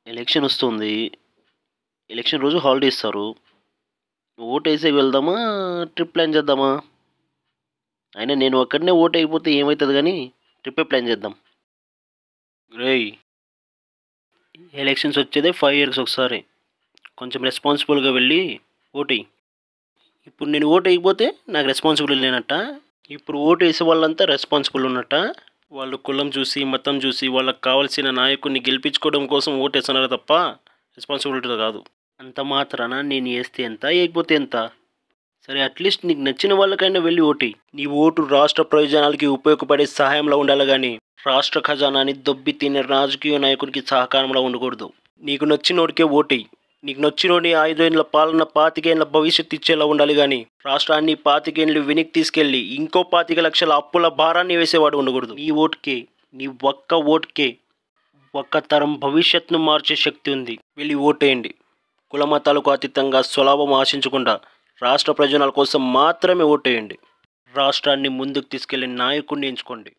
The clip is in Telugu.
ఎలక్షన్ వస్తుంది. ఎలక్షన్ రోజు హాలిడే ఇస్తారు. ఓటేసేకి వెళ్దామా? ట్రిప్ ప్లాన్ చేద్దామా? అయినా నేను ఒక్కడినే ఓటేయకపోతే ఏమైతది గానీ, ట్రిప్పే ప్లాన్ చేద్దాం. రేయ్! ఎలక్షన్స్ వచ్చేదే 5 ఇయర్స్‌కి ఒకసారి. కొంచెం రెస్పాన్సిబుల్‌గా వెళ్ళి ఓటెయ్. ఇప్పుడు నేను ఓటేయకపోతే నాకు రెస్పాన్సిబిలిటీ లేనట్టా? ఇప్పుడు ఓటేసే వాళ్ళంతా రెస్పాన్సిబుల్ ఉన్నట్టా? వాళ్ళు కులం చూసి, మతం చూసి వాళ్ళకి కావాల్సిన నాయకుడిని గెలిపించుకోవడం కోసం ఓటేస్తున్నారు తప్ప రెస్పాన్సిబిలిటీతో కాదు. అంత మాత్రాన నేను ఏస్తే ఎంత? ఏయకపోతే ఎంత? సరే అట్లీస్ట్ నీకు నచ్చిన వాళ్ళకైనా వెళ్ళి ఓటెయ్. నీ ఓటు రాష్ట్ర ప్రయోజనాలకి ఉపయోగపడే సహాయంలో ఉండాలి గానీ, రాష్ట్ర ఖజానాని దొబ్బి తినే రాజకీయ నాయకుడికి సహకారంలో ఉండకూడదు. నీకు నచ్చినోడికే ఓటెయ్. నీకు నచ్చినోడి 5 ఏళ్ల పాలన 25 ఏళ్ల భవిష్యత్తు ఇచ్చేలా ఉండాలి గానీ, రాష్ట్రాన్ని 25 ఏళ్లు వెనక్కి తీసుకెళ్లి ఇంకో 25 లక్షల అప్పుల భారాన్ని వేసేవాడు ఉండకూడదు. నీ ఓటుకే, నీ ఒక్క ఓటుకే ఒక్క తరం భవిష్యత్తును మార్చే శక్తి ఉంది. వెళ్ళి ఓటేయండి. కులమతాలకు అతీతంగా స్వలాభం ఆశించకుండా రాష్ట్ర ప్రయోజనాల కోసం మాత్రమే ఓటేయండి. రాష్ట్రాన్ని ముందుకు తీసుకెళ్లే నాయకుడిని ఎంచుకోండి.